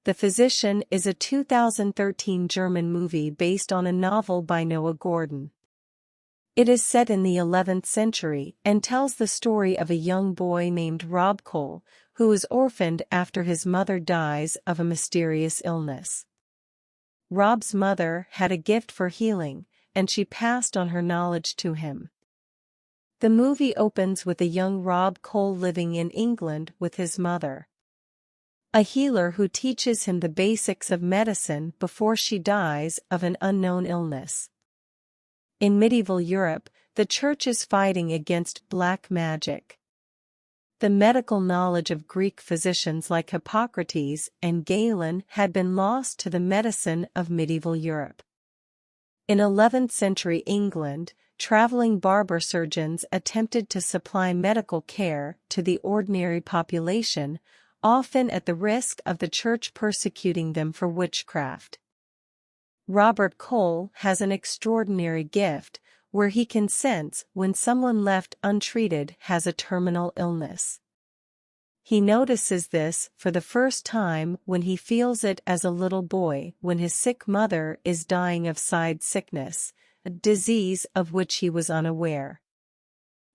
The Physician is a 2013 German movie based on a novel by Noah Gordon. It is set in the 11th century and tells the story of a young boy named Rob Cole, who is orphaned after his mother dies of a mysterious illness. Rob's mother had a gift for healing, and she passed on her knowledge to him. The movie opens with a young Rob Cole living in England with his mother, a healer who teaches him the basics of medicine before she dies of an unknown illness. In medieval Europe, the church is fighting against black magic. The medical knowledge of Greek physicians like Hippocrates and Galen had been lost to the medicine of medieval Europe. In 11th century England, traveling barber surgeons attempted to supply medical care to the ordinary population, often at the risk of the church persecuting them for witchcraft. Robert Cole has an extraordinary gift, where he can sense when someone left untreated has a terminal illness. He notices this for the first time when he feels it as a little boy when his sick mother is dying of side sickness, a disease of which he was unaware.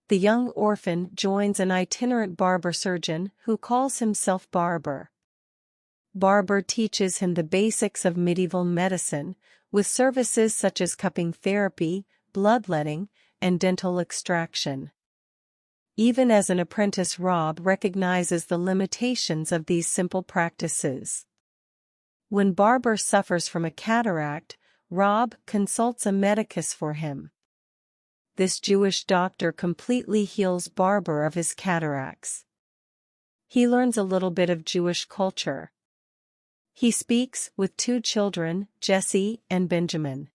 The young orphan joins an itinerant barber surgeon who calls himself Barber. Barber teaches him the basics of medieval medicine, with services such as cupping therapy, bloodletting, and dental extraction. Even as an apprentice, Rob recognizes the limitations of these simple practices. When Barber suffers from a cataract, Rob consults a medicus for him. This Jewish doctor completely heals Barber of his cataracts. He learns a little bit of Jewish culture. He speaks with two children, Jesse and Benjamin.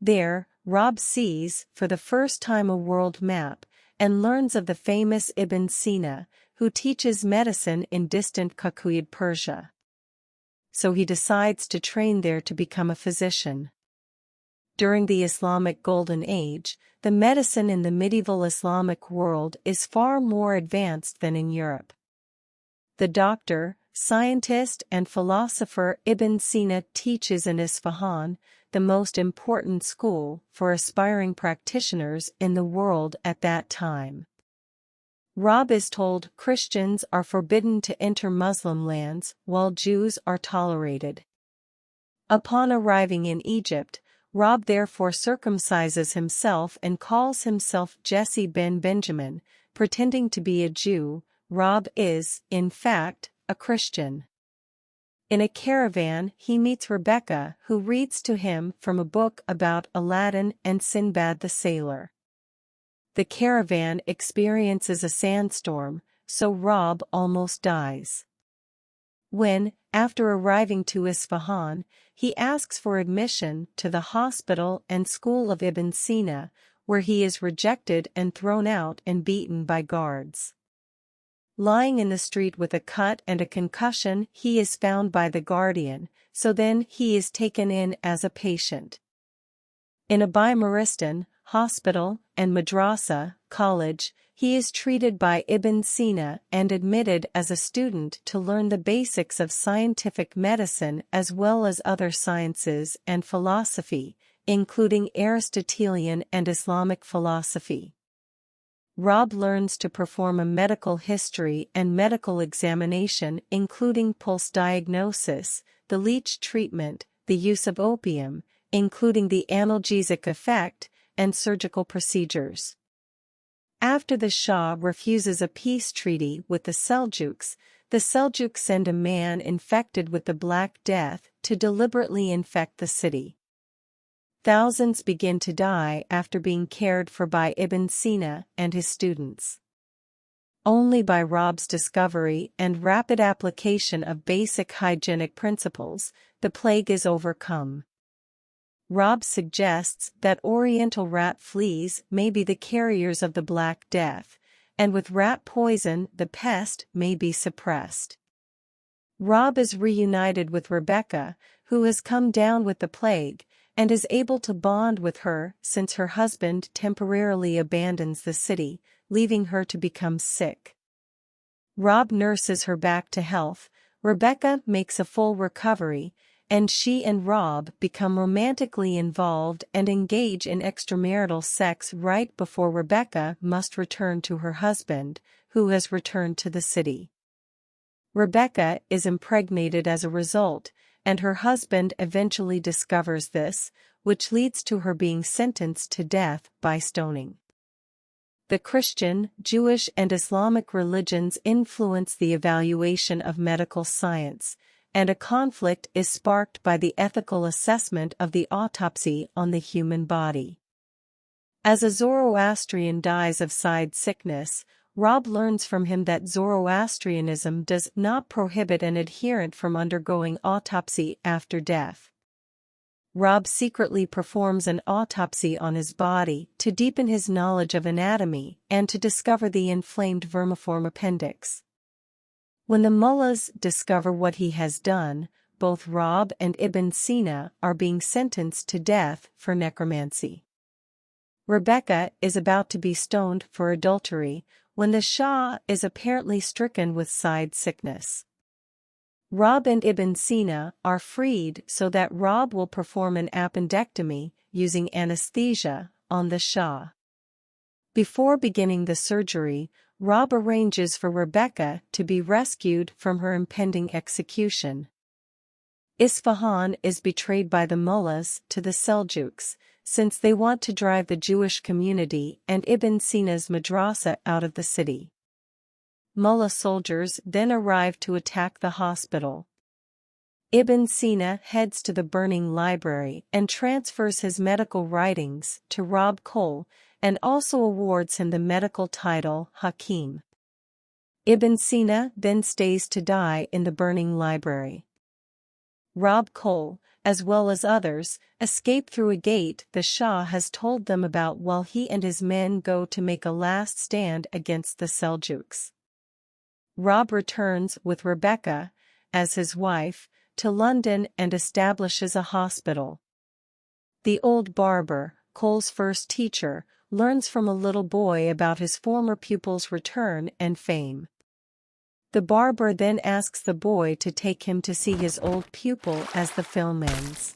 There, Rob sees for the first time a world map and learns of the famous Ibn Sina, who teaches medicine in distant Kakuyid Persia. So he decides to train there to become a physician. During the Islamic Golden Age, the medicine in the medieval Islamic world is far more advanced than in Europe. The doctor, scientist and philosopher Ibn Sina teaches in Isfahan, the most important school for aspiring practitioners in the world at that time. Rob is told Christians are forbidden to enter Muslim lands while Jews are tolerated. Upon arriving in Egypt, Rob therefore circumcises himself and calls himself Jesse ben Benjamin, pretending to be a Jew. Rob is, in fact, a Christian. In a caravan he meets Rebecca, who reads to him from a book about Aladdin and Sinbad the sailor. The caravan experiences a sandstorm, so Rob almost dies. When, after arriving to Isfahan, he asks for admission to the hospital and school of Ibn Sina, where he is rejected and thrown out and beaten by guards. Lying in the street with a cut and a concussion, he is found by the guardian, so then he is taken in as a patient. In Abiy-Maristan, hospital, and madrasa, college, he is treated by Ibn Sina and admitted as a student to learn the basics of scientific medicine as well as other sciences and philosophy, including Aristotelian and Islamic philosophy. Rob learns to perform a medical history and medical examination including pulse diagnosis, the leech treatment, the use of opium, including the analgesic effect, and surgical procedures. After the Shah refuses a peace treaty with the Seljuks send a man infected with the Black Death to deliberately infect the city. Thousands begin to die after being cared for by Ibn Sina and his students. Only by Rob's discovery and rapid application of basic hygienic principles, the plague is overcome. Rob suggests that Oriental rat fleas may be the carriers of the Black Death, and with rat poison the pest may be suppressed. Rob is reunited with Rebecca, who has come down with the plague, and is able to bond with her since her husband temporarily abandons the city, leaving her to become sick. Rob nurses her back to health, Rebecca makes a full recovery, and she and Rob become romantically involved and engage in extramarital sex right before Rebecca must return to her husband, who has returned to the city. Rebecca is impregnated as a result, and her husband eventually discovers this, which leads to her being sentenced to death by stoning. The Christian, Jewish and Islamic religions influence the evaluation of medical science, and a conflict is sparked by the ethical assessment of the autopsy on the human body. As a Zoroastrian dies of side sickness, Rob learns from him that Zoroastrianism does not prohibit an adherent from undergoing autopsy after death. Rob secretly performs an autopsy on his body to deepen his knowledge of anatomy and to discover the inflamed vermiform appendix. When the mullahs discover what he has done, both Rob and Ibn Sina are being sentenced to death for necromancy. Rebecca is about to be stoned for adultery, when the Shah is apparently stricken with side sickness. Rob and Ibn Sina are freed so that Rob will perform an appendectomy, using anesthesia, on the Shah. Before beginning the surgery, Rob arranges for Rebecca to be rescued from her impending execution. Isfahan is betrayed by the mullahs to the Seljuks, since they want to drive the Jewish community and Ibn Sina's madrasa out of the city. Mullah soldiers then arrive to attack the hospital. Ibn Sina heads to the burning library and transfers his medical writings to Rob Cole, and also awards him the medical title Hakim. Ibn Sina then stays to die in the burning library. Rob Cole, as well as others, escape through a gate the Shah has told them about while he and his men go to make a last stand against the Seljuks. Rob returns with Rebecca, as his wife, to London and establishes a hospital. The old barber, Cole's first teacher, learns from a little boy about his former pupil's return and fame. The barber then asks the boy to take him to see his old pupil as the film ends.